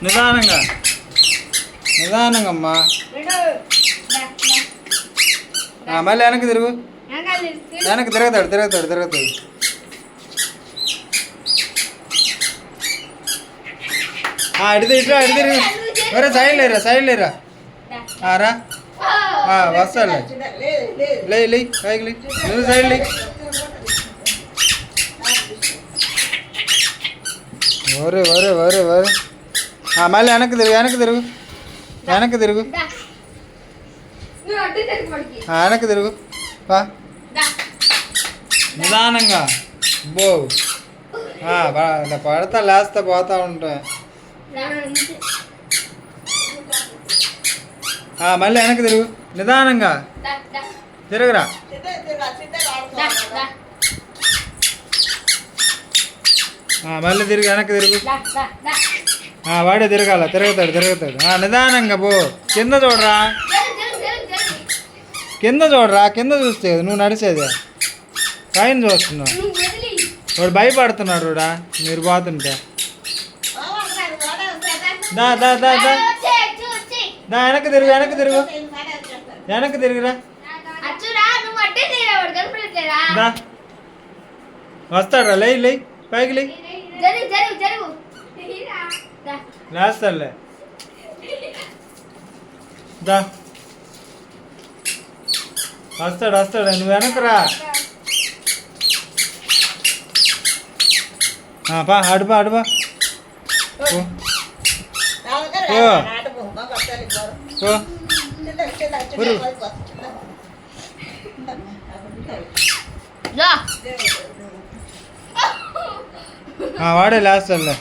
నిదానంగా నిదానంగా అమ్మా. మళ్ళీ వెనక్కి తిరుగు. వెనక్కి తిరుగుతాడు. ఇటు తిరుగు. ఒరే సైడ్ లేరా రా. వస్తాడులే. లే పైకి లే. నువ్వు సైడ్ లే. ఒరే మళ్ళీ వెనక్కి తిరుగు. వెనక్కి తిరుగు. నిదానంగా బో. పడతా లేస్తా పోతా ఉంటా. మళ్ళీ వెనక్కి తిరుగు. నిదానంగా తిరగరా. మళ్ళీ తిరిగి వెనక్కి తిరుగు. వాడే తిరుగుతాడు. నిదానంగా పో. కింద చూడరా. కింద చూస్తే నువ్వు నడిచేదే. పైన చూస్తున్నావు. వాడు భయపడుతున్నాడు కూడా మీరు పోతుంటే. దా వెనక్కి తిరుగురా. దా వస్తాడా. లే పైకి లే. లేస్తాడులే. దా వస్తాడు. నువ్వు వెనకరా. అడుపా వాడే లేస్తాడులే.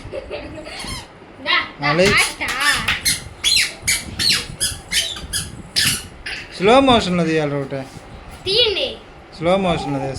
స్లో మోషన్లో తీయాలి ఒకటే. స్లో మోషన్లో తీస్తా.